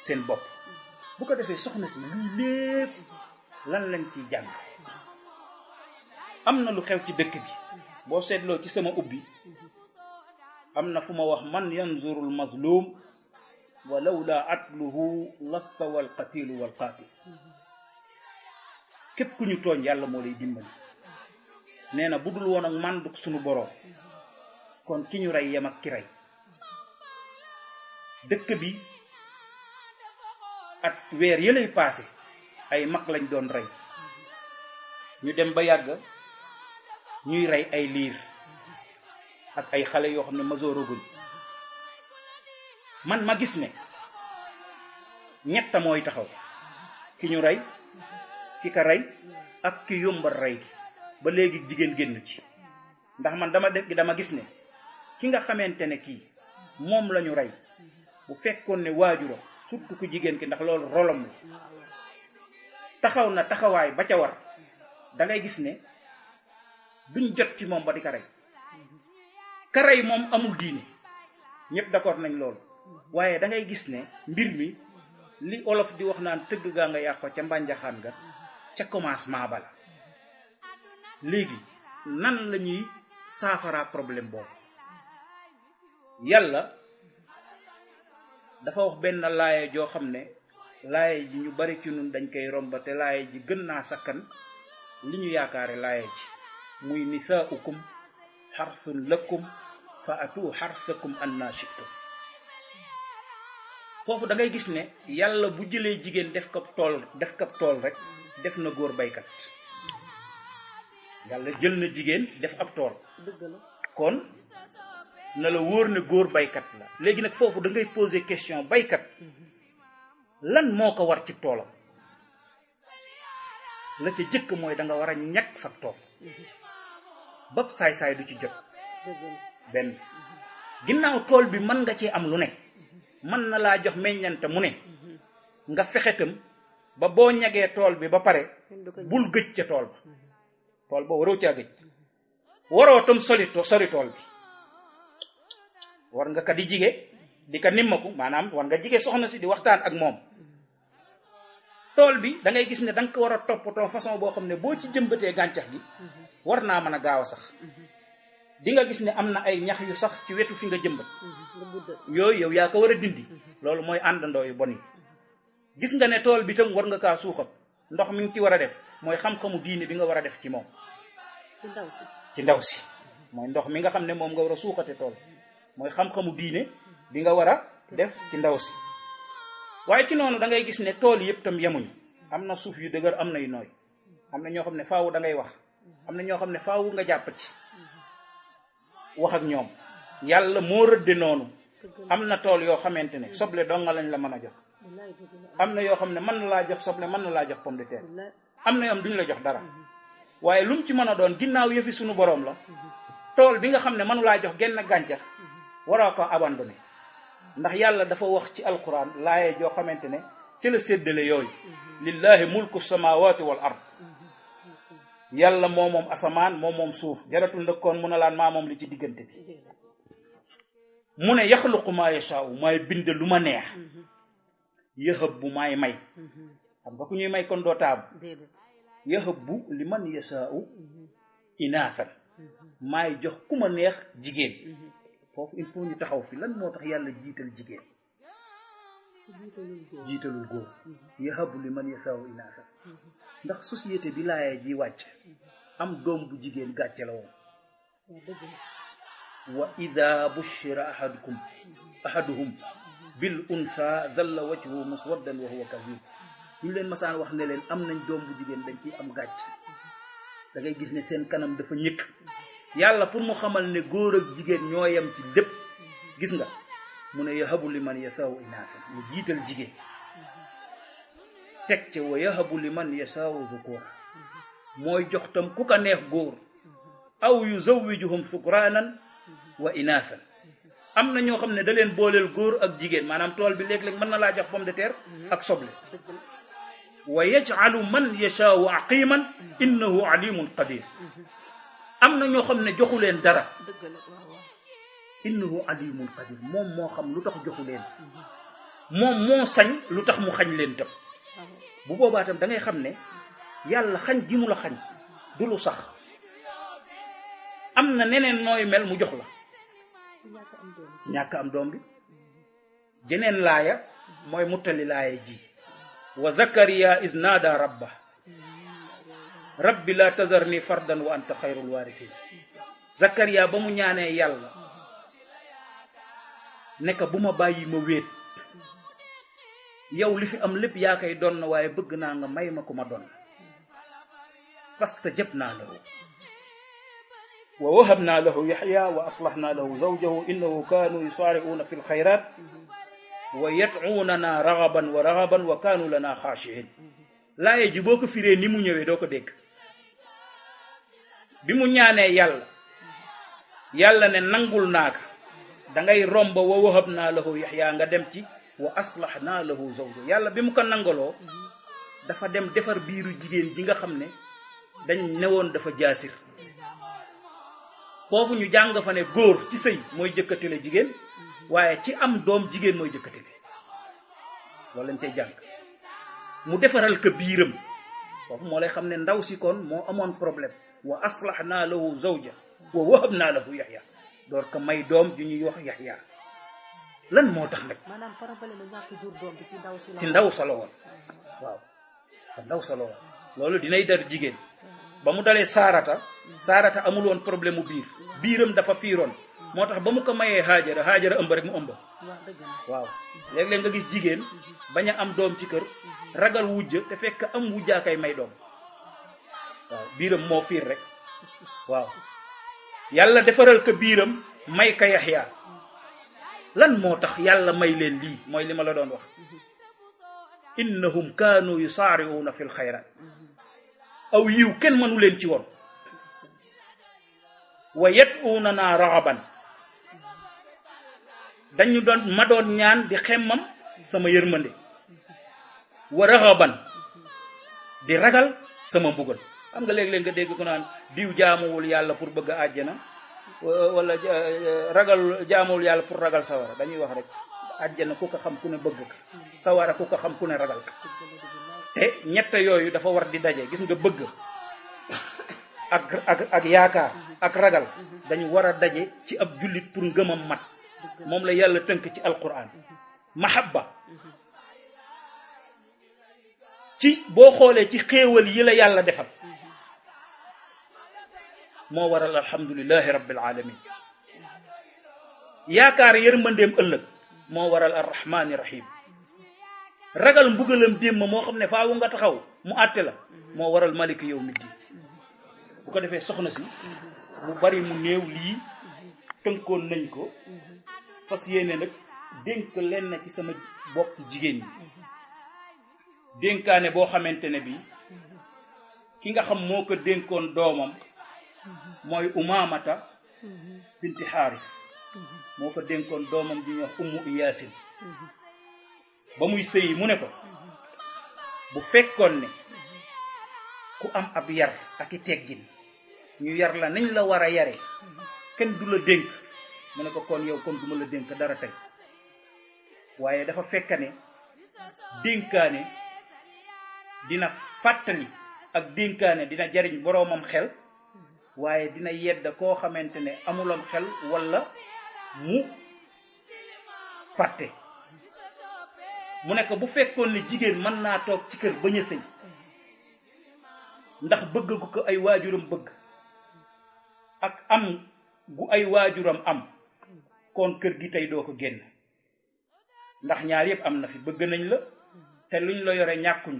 seen bopp bu ko defee soxna si lii lépp lan lañ ciy jàng am na lu xew ci dëkk bi boo seetloo ci sama ubbi am na fu ma wax man yanzurul mazlum wa lawla atluhu lastawa al qatilu wal qatil képp ku ñu tooñ yàlla moo lay dimbali nee na bu dul woon ak manduk suñu boroom kon ki ñu rey yem ak ki rey dëkk bi at weer yëlay passé ay mag lañ doon rey ñu dem ba yàgg ñuy rey ay liir ak ay xale yoo xam ne majooraguñ man ma gis ne ñetta mooy taxaw ki ñu rey ki ka rey ak ki yombal rey ba léegi jigéen génn ci ndax man dama gis ne ki nga xamante ne kii moom la ñu rey bu fekkoon ne waajura surtout ku jigéen ki ndax loolu rolam la taxaw na taxawaay ba ca war da ngay gis ne duñ jot ci moom ba di ka rey moom amul diine ñëpp d'accord nañ loolu waaye da ngay gis ne mbir mi li olof di wax naan tëgg gaa nga yàq ko ca mbànjaxaan nga ca commencement bala léegi nan la ñuy saafara problème boobu yàlla dafa wax benn laaye joo xam ne laaye ji ñu bari ci ñun dañ koy romba te laaye ji gën naa sakkan li ñu yaakaare laaye ji muy nisaaukum xarsun lakum fa atu xarsakum anna shi'tum foofu da ngay gis ne yàlla bu jëlee jigéen def ko tool rek def na góor baykat yàlla jël na jigéen def ab tool kon na la wóor ne góor baykat la léegi nag foofu da ngay poser question baykat lan moo ko war ci toolam la ca jëkk mooy da nga war a ñàkk sa tool bab saay-saay du ci jot benn ginnaaw tool bi mën nga ci am lu ne mën na laa jox meññante mu ne nga fexetam ba boo ñagee tool bi ba pare bul gëj ca tool ba waroo caa gëj waroo tam sori tool bi war nga ka di jige di ka nimmaku maanaam war nga jige soxna si di waxtaan ak moom tool bi da ngay gis ne da nga ko war a toppatoo façon boo xam ne boo ci jëmbatee gàncax gi war naa mën a gaaw a sax di nga gis ne am na ay ñax yu sax ci wetu fi nga jëmbat yooyu yow yaa ko war a dindi loolu mooy àndandoo yu bon yi gis nga ne tool bi tam war nga kaa suuxat ndox mi ngi ci war a def mooy xam-xamu diine bi nga war a def ci moom ci ndaw si mooy ndox mi nga xam ne moom nga war a suuxate tool mooy xam-xamu diine bi nga war a def ci ndaw si waaye ci noonu da ngay gis ne tool yëpp tam yemuñu am na suuf yu dëgër am na yu nooy am na ñoo xam ne faawu da ngay wax am na ñoo xam ne faawu nga jàpp ci wax ak ñoom yàlla moo rëdde noonu am na tool yoo xamante ne soble dong lañ la mën a jox am na yoo xam ne mën na laa jox soble mën na laa jox pomme de terre am na yoom duñ la jox dara waaye lu mu ci mën a doon ginnaaw yëfi suñu borom la tool bi nga xam ne mënu laa jox genn gàncax waroo ko abandonné ndax yàlla dafa wax ci alquran laaye joo xamante ne ci la séddale yooyu lillahi mulku samawati wal ard yàlla moo moom asamaan moo moom suuf jaratul ndëkkoon mu ne laan maa moom li ci diggante bi mu ne yaxluqu maa yashaa'u maay bind lu ma neex yahab bu maay may xam nga ku ñuy may kon doo taabu yahab bu li man yashaa'u inaasan maay jox ku ma neex jigéen foofu il faut ñu taxaw fi lan moo tax yàlla jiital jigéen jiitalul góor yahabu li man yasaawu inaasa ndax société bi laaya ji wàcc am doom bu jigéen gàcce la woon wa ida bushira ahaduhum bil unsa dalla wajhu muswaddan wa huwa kadhib ñu leen masaan wax ne leen am nañ doom bu jigéen dañ ciy am gàcc da ngay gis ne seen kanam dafa ñëkk yàlla pour mu xamal ne góor ak jigéen ñoo yem ci lépp gis nga mu ne yahabu liman yasaawu inaasan mu jiital jigéen teg ca wa yahabu liman yasaawu zukura mooy jox tam ku ka neex góor aw yuzawwijuhum sukraanan wa inaasan am na ñoo xam ne da leen booleel góor ak jigéen maanaam tool bi léeg-léeg mën na laa jox pomme de terre ak soble wa yaj'alu man yasaawu aqiman innahu alimun qadir am na ñoo xam ne joxu leen dara innahu alimun qadir moom moo xam lu tax joxu leen moom moo sañ lu tax mu xañ leen tam bu boobaa tam da ngay xam ne yàlla xañ gi mu la xañ du lu sax am na neneen nooy mel mu jox la ci ñàkk am doom bi jeneen laaya mooy muttali laaya ji wa zakariya is naada rabba rabbi la tazarni fardan wa anta xayrul waarisin zakariya ba mu ñaanee yàlla nekk bu ma bàyyi ma wéet yow li fi am lépp yaa koy doon waaye bëgg naa nga may ma ku ma doon fastajabnaa lahu wa wahabnaa lahu yaxya wa aslahnaa lahu zawjahu innahu kaanu yusaari'uuna fi lxayraat wa yad'uunanaa ragaban wa rahaban wa kaanu lanaa xaashiin laaye ji boo ko firee ni mu ñëwee doo ko dégg bi mu ñaanee yàlla ne nangul naa ko da ngay romb wa wahabnaa lahu yaxya nga dem ci wa aslahnaa lahu zawjahu yàlla bi mu ko nangaloo dafa dem defar biiru jigéen ji nga xam ne dañ newoon dafa jaasir foofu ñu jàng fa ne góor ci sëy mooy jëkkatile jigéen waaye ci am doom jigéen mooy jëkkatile loolu lañ cay jàng mu defaral ko biiram foofu moo lay xam ne ndaw si kon moo amoon problème wa aslahnaa lahu zawja wa wahabnaa lahu yaxya door ko may doom ju ñuy wax yaxya lan moo tax nag maanaam problème ñàkk jur doom bi si ndaw sa la woon waaw sa ndaw sa la woon loolu dinay dar jigéen ba mu dalee saarata amul woon problème mu biiram dafa fiiroon moo tax ba mu ko mayee haajara ëmb rek mu ëmb waaw léeg-léeg nga gis jigéen bañ a am doom ci kër ragal wujj te fekk am wujjaa kay may doom waaw biiram moo fiir rek waaw yàlla defaral ko biiram may ka yaxya lan moo tax yàlla may leen lii mooy li ma la doon wax innahum kaanu yusaari'uuna fi lxayraat aw yiw kenn mënu leen ci woon wa yad'unana raghaban dañu doon ñaan di xemmam sama yërmande wa raghaban di ragal sama mbugal. xam nga léeg-léeg nga dégg ko naan diw jaamuwul yàlla pour bëgg àjjana wala ragal jaamuwul yàlla pour ragal sawara. dañuy wax rek àjjana ku ko xam ku ne bëgg ka sawara ku ko xam ku ne ragal ka te ñett yooyu dafa war di daje. gis nga bëgg ak yaakaar ak ragal dañu war a daje ci ab jullit pour ngëmam mat. moom la yàlla tënk ci alquran. mahabba ci boo xoolee ci xéewal yi la yàlla defal moo waral alhamdulillahi rabbil alamin. yaakaar yërmandeem ëllëg moo waral arrahmani rahim. ragal mbugalam démb moo xam ne faawu nga taxaw mu àtte la moo waral maliki yawmiddin. bu ko defee soxna si mu bari mu néew lii tënkoon nañ ko fas yéene nag dénk leen na ci sama bopp jigéen ñi dénkaane boo xamante ne bi ki nga xam moo ko dénkoon doomam mooy Umaamata binti Xaaris moo ko dénkoon doomam di ñuy wax Ummu Iyaasin ba muy sëyi mu ne ko bu fekkoon ne ku am ab yar ak i teggin ñu yar la nañ la war a yare kenn du la dénk mu ne ko kon yow kon duma la dénk dara tey. waaye dafa fekk ne dénkaane dina fàttali ak dénkaane dina jariñ boroomam xel waaye dina yedd koo xamante ne amulam xel walla mu fàtte. mu ne ko bu fekkoon ne jigéen mën naa toog ci kër bañ a sëy ndax bëgg gu ko ay waajuram bëgg ak am gu ay waajuram am kon kër gi tey doo ko génn. ndax ñaar yëpp am na fi bëgg nañ la te luñ la yore ñàkkuñ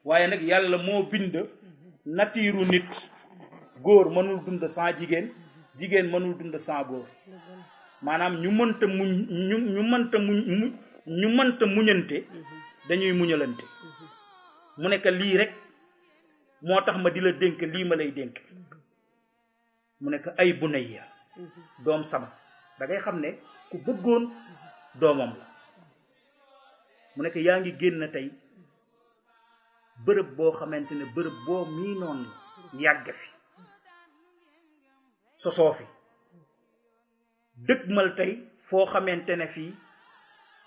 waaye nag yàlla moo bind natiiru nit. góor mënul dund sans jigéen jigéen mënul dund sans góor. maanaam ñu mënta muñante dañuy muñalante. mu nekk lii rek moo tax ma di la dénk lii ma lay dénk. mu nekk ay bunayya doom sama da ngay xam ne ku bëggoon doomam la. mu nekk yaa ngi génn tey bërëb boo xamante ne bërëb boo mii noonu yàgg fi sosoo fi dëgmal tey foo xamante ne fii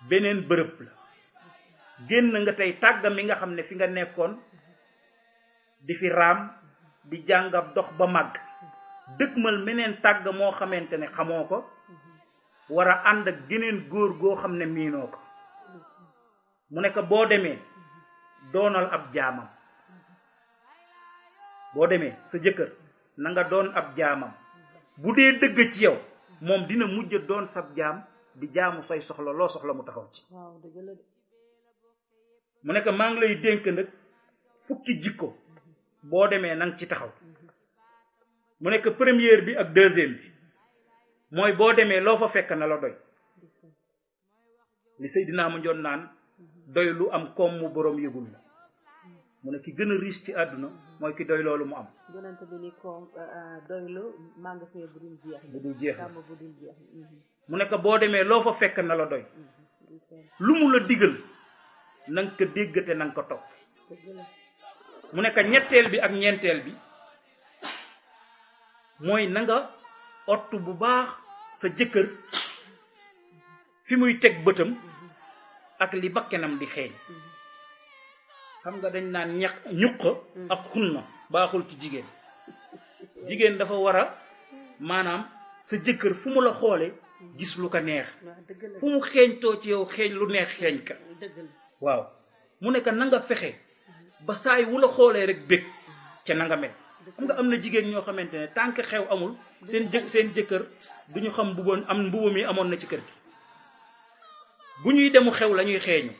beneen bërëb la. génn nga tey tàgga mi nga xam ne fi nga nekkoon di fi raam di jàngab dox ba màgg dëgmal meneen tàgg moo xamante ne xamoo ko war a ànd ak geneen góor goo xam ne miinoo ko. mu nekk boo demee doonal ab jaamam. boo demee sa jëkkër na nga doon ab jaamam. bu dee dëgg ci yow moom dina mujj doon sab jaam di jaamu say soxla loo soxla mu taxaw ci. mu nekk maa ngi lay dénk nag fukki jikko boo demee nang ci taxaw. mu nekk première bi ak deuxième bi mooy boo demee loo fa fekk na la doy. li Seydina mu njoon naan doy lu am koom mu boroom yëgul la. mu ne ki gën a riche ci àdduna mooy ki doy loolu mu am. yonent bi ni koom doylu magasin bu dul jeex. bu dul jeex kàmm bu dul jeex. mu nekk boo demee loo fa fekk na la doy. lu mu la digal na nga ko dégg te na nga ko topp. mu nekk ñetteel bi ak ñeenteel bi mooy na nga ottu bu baax sa jëkkër fi muy teg bëtam ak li bakkenam di xeeñ. xam nga dañ naan ñuq ak xunna baaxul ci jigéen. jigéen dafa war a maanaam sa jëkkër fu mu la xoole gis lu ko neex fu mu xeeñtoo ci yow xeeñ lu neex xeeñ ka. waaw mu nekk na nga fexe ba saay wu la xoolee rek bég ca na nga mel. xam nga am na jigéen ñoo xamante ne tant que xew amul seen jëkkër duñu xam mbubu mi amoon na ci kër gi. bu ñuy demu xew la ñuy xeeñu.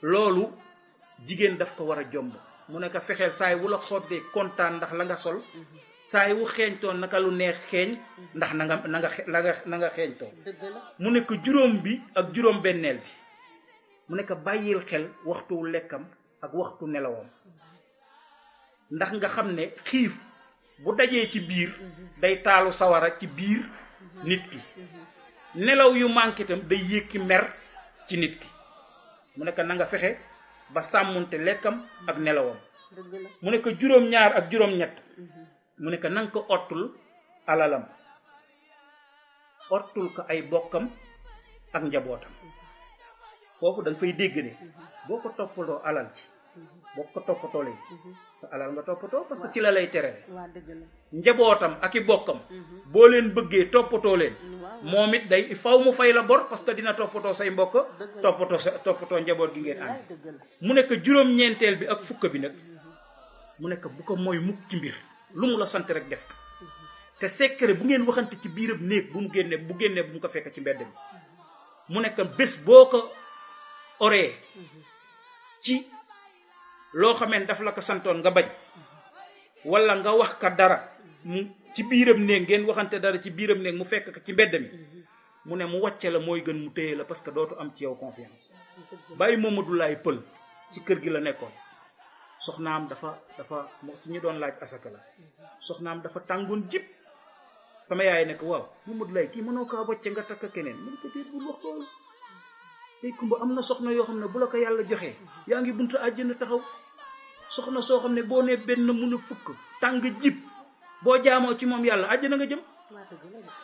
loolu jigéen daf ko war a jomb. mu nekk fexeel saay wu la xoddee kontaan ndax la nga sol saay wu xeeñtoon naka lu neex xeeñ ndax na nga xeeñtoo. mu nekk juróom bi ak juróom benneel bi mu nekk bàyyil xel waxtu lekkam ak waxtu nelawam. ndax nga xam ne xiif bu dajee ci biir day taalu sawara ci biir nit ki nelaw yu manqué itam day yékki mer ci nit ki mu nekk na nga fexe ba sàmmunte lekkam ak nelawam mu nekk juróom-ñaar ak juróom-ñett mu nekk na nga ko ottul alalam ottul ko ay bokkam ak njabootam foofu da nga fay dégg ne boo ko toppatoo alal ci boo ko toppatoo leen sa alal nga toppatoo parce que ci la lay tere njabootam ak i bokkam boo leen bëggee toppatoo leen moom it day faw mu fay la bor parce que dina toppatoo say mbokk toppatoo njaboot gi ngeen ànd mu nekk juróom-ñeenteel bi ak fukk bi nag mu nekk bu ko mooy mukk ci mbir lu mu la sant rek def te secret bu ngeen waxante ci biirab néeg bu mu ko fekk ci mbedd mi mu nekk bés boo ko oree ci loo xamee daf la ko santoon nga bañ wala nga wax ka dara mu ci biiram néeg ngeen waxante dara ci biiram néeg mu fekk ko ci mbedd mi mu ne mu wàcce la mooy gën mu téye la parce que dootu am ci yow confiance bàyyi Mamadou Laay Pël ci kër gi la nekkoon soxnaam dafa ci ñu doon laaj asaka la soxnaam dafa tàngoon jib sama yaay nekk waaw Mamadou Laay kii mënoo kaa wàcce nga takk keneen mu ne ko déet bul wax loolu tey kumba am na soxna yoo xam ne bu la ko yàlla joxee yaa ngi buntu àjjana taxaw soxna soo xam ne boo nee benn mun a fukk tàng jib boo jaamoo ci moom yàlla àjjana nga jëm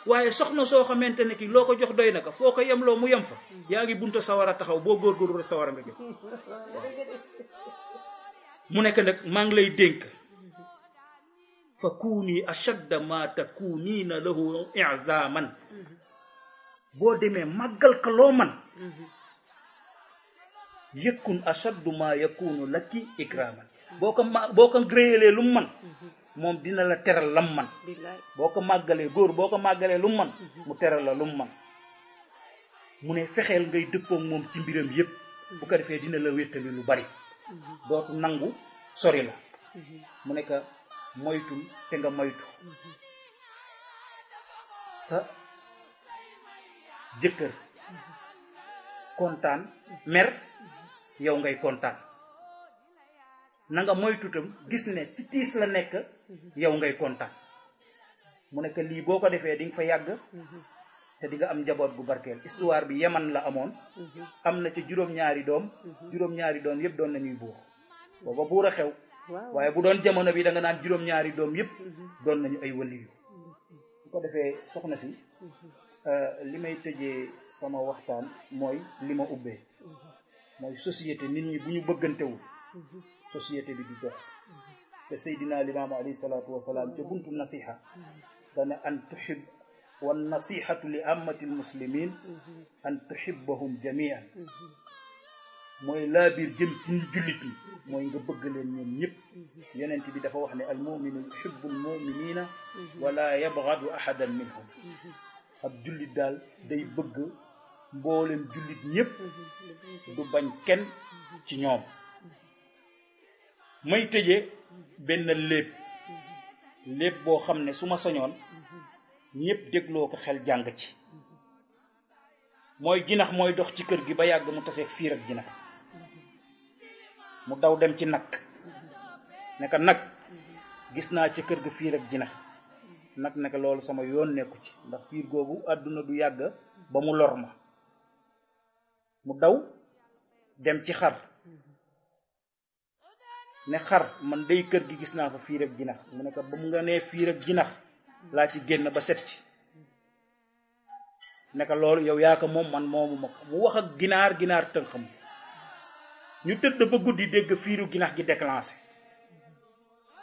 waaye soxna soo xamante ne ki loo ko jox doy na ko foo ko yemloo mu yem fa yaa ngi buntu sawara taxaw boo góorgóorlu rek sawara nga jëm mu nekk nag maa ngi lay dénk fa kuuni ashadda ma takuuniina lahu i'zaaman boo demee màggal ka loo man yëkkun ashaddu ma yakunu laki ikraman boo ko gréyalee lu mu man moom dina la teral lam man boo ko màggalee góor boo ko màggalee lu mu man mu teral la lu mu man mu ne fexeel ngay dëppoog moom ci mbiram yépp bu ko defee dina la wéttali lu bari dootu nangu sori la mu ne ka moytul te nga moytu sa jëkkër kontaan mer yow ngay kontaan na nga moytu tam gis ne ci tiis la nekk yow ngay kontaan mu nekk lii boo ko defee di nga fa yàgg te di nga am njaboot gu barkeel histoire bi Yaman la amoon am na ci juróom-ñaari doom yëpp doon nañuy buur booba buur a xew waaye bu doon jamono bi da nga naan juróom-ñaari doom yëpp doon nañu ay waliyu bu ko defee soxna si li may tëjee sama waxtaan mooy li ma ubbee mooy société nit ñi bu ñu bëggantewul société bi di dox te Seydina Limaamu alayhi salaatu wasalaam ca buntu nasiha dana an tuhib wan nasihatu li ammatil muslimin an tuhibbahum jamian mooy laa biir jëm ci ñi jullit ñi mooy nga bëgg leen ñoom ñëpp yonent bi dafa wax ne al muminu yuhibbu al muminina wala yabghadu ahadan minhum ab jullit daal day bëgg mboolem jullit ñëpp du bañ kenn ci ñoom may tëjee benn léeb boo xam ne su ma sañoon ñëpp dégloo ko xel jàng ci mooy jinax mooy dox ci kër gi ba yàgg mu taseeg fiir ak jinax mu daw dem ci nag ne ko nag gis naa ci kër gi fiir ak jinax nag ne ko loolu sama yoon nekku ci ndax fiir googu àdduna du yàgg ba mu lor ma mu daw dem ci xar ne xar man day kër gi gis naa fa fiir ak jinax mu ne ko ba mu nga nee fiir ak jinax laa ci génn ba set ci ne ko loolu yow yaa ko moom man moomu ma ko mu wax ak ginaar tënkam ñu tëdd ba guddi dégg fiiru jinax gi déclenché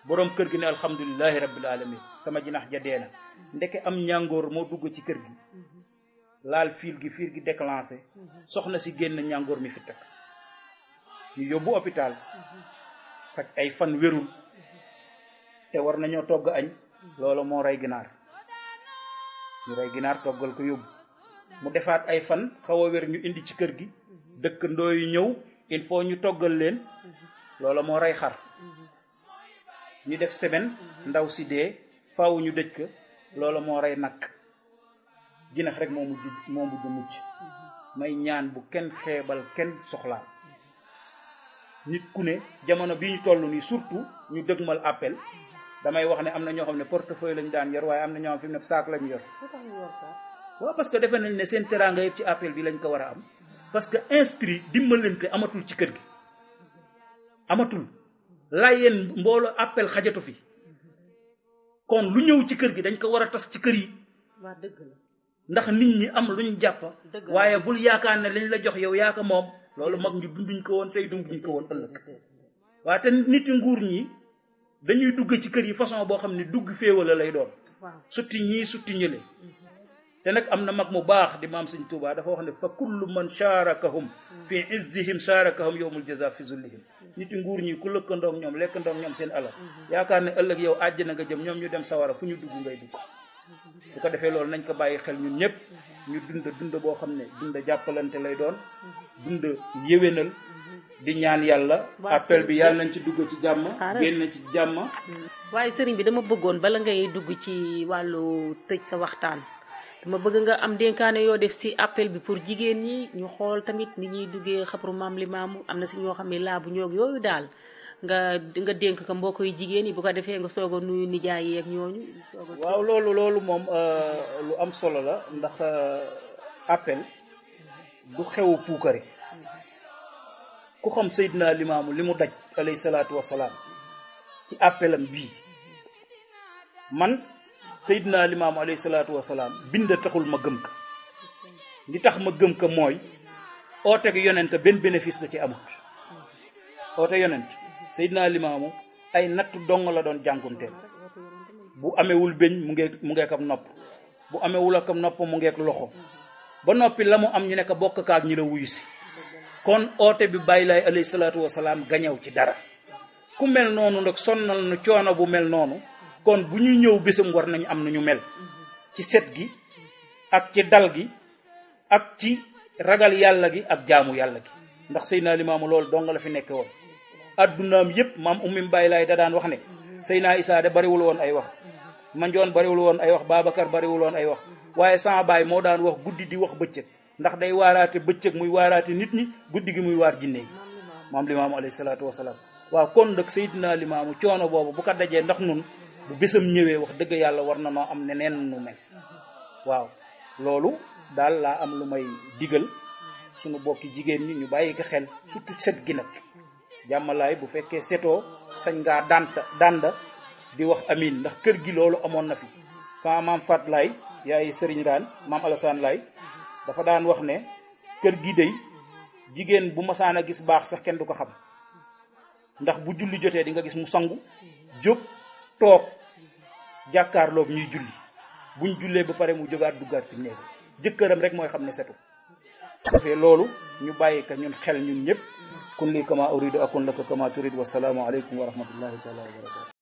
boroom kër gi ne alhamdulillahi rabbil alamin sama jinax ja dee na ndeke am ñàngoor moo dugg ci kër gi laal fiir gi déclenché soxna si génn ñàngoor mi fi teg ñu yóbbu hôpital faj ay fan wérul te war nañoo togg añ loolu moo rey ginaar ñu rey ginaar toggal ko yóbbu mu defaat ay fan xaw a wér ñu indi ci kër gi dëkkandoo yu ñëw il faut ñu toggal leen loolu moo rey xar ñu def semaine ndaw si dee faaw ñu dëj ko loolu moo rey nag jinax rek moo mujj mucc may ñaan bu kenn xeebal kenn soxlaam nit ku ne jamono bi ñu toll nii surtout ñu dëgmal appel damay wax ne am na ñoo xam ne portefeuille lañ daan yor waaye am na ñoo xam fi mu ne saak lañ yor. waaw parce que defe nañ ne seen teraanga yëpp ci appel bi lañ ko war a am parce que esprit dimbalante amatul ci kër gi amatul layeen mbooloo appel xajatu fi kon lu ñëw ci kër gi dañ ko war a tas ci kër yi. waaw dëgg la ndax nit ñi am luñ jàpp waaye bul yaakaar ne liñ la jox yow yaa ko moom loolu mag ñu dunduñ ko woon say dunduñ ko woon ëllëg waaye te nit nguur ñi dañuy dugg ci kër yi façon boo xam ne dugg féewala lay doon sutti ñii sutti ñële te nag am na mag mu baax di maam Sëñ Tuubaa dafa wax ne fa kullu man sharakahum fi izzihim sharakahum yawmul jaza fi zullihim nit nguur ñi ku lëkkandoog ñoom lekkandoog ñoom seen alal yaakaar ne ëllëg yow àjjana nga jëm ñoom ñu dem sawara fu ñu dugg ngay dugg bu ko defee loolu nañ ko bàyyi xel ñun ñëpp ñu dund boo xam ne dund jàppalante lay doon dund yéwénal di ñaan yàlla appel bi yàlla nañ ci dugg ci jàmm génn ci jàmm. waaye sëriñ bi dama bëggoon bala ngay dugg ci wàllu tëj sa waxtaan dama bëgg nga am dénkaane yoo def si appel bi pour jigéen ñi ñu xool tamit ni ñuy duggee xabru Maam Limaamu am na si ñoo xam ne laabu ñoog yooyu daal nga dénk ko mbokk yu jigéen yi bu ko defee nga soog a nuyu nijaay yeeg ñooñu. waaw loolu moom lu am solo la ndax appel du xewu puukare ku xam Seydina Limaamu li mu daj alayhi salaatu wasalaam ci appelam bii man Seydina Limaamu alayhi salaatu wasalaam bind taxul ma gëm ko li tax ma gëm ko mooy oote gi yonent benn bénéfice la ci amut oote yonent Seydina Limaamu ay natt dong la doon jànkunteel bu amewul beñ mu ngeek am nopp bu amewul ak am nopp mu ngeek loxo ba noppi la mu am ñu nekk bokk kaak ñi la wuyu si kon oote bi bàyyi laay alayhi salaatu wasalaam gañew ci dara ku mel noonu nag sonnal nu coono bu mel noonu kon bu ñuy ñëw bésam war nañu am nañu mel ci set gi ak ci dal gi ak ci ragal yàlla gi ak jaamu yàlla gi ndax Seydina Limaamu loolu dong la fi nekk woon addunaam yëpp maam ummi bàyyi laay da daan wax ne Seydina Isaa de bariwul woon ay wax Manjoon bariwul woon ay wax Babacar bariwul woon ay wax waaye sama baay moo daan wax guddi di wax bëccëg ndax day waaraate bëccëg muy waaraate nit ñi guddi gi muy waar jinne yi maam Limaamu alayhi salaatu wasalaam waaw kon nag Seydina Limaamu coono boobu bu ko dajee ndax nun bu bésam ñëwee wax dëgg yàlla war na noo am neneen nu mel waaw loolu daal laa am lu may digal suñu bokki jigéen ñi ñu bàyyi ko xel surtout set gi nag jàmmalaay bu fekkee setoo sañ ngaa danda di wax amin ndax kër gi loolu amoon na fi sama maam Fat Laay yaay sëriñ Raan maam Alassane Laay dafa daan wax ne kër gi day jigéen bu masaan a gis baax sax kenn du ko xam ndax bu julli jotee di nga gis mu sangu jóg toog jàkkaarloog ñuy julli buñ jullee ba pare mu jógaat duggaat ci néeg jëkkëram rek mooy xam ne setu dafee loolu ñu bàyyi ko ñun xel ñun ñëpp kun li kama uridu akun laka kama turid wasalaamu aleykum wa rahmatullahi taala wa barakatu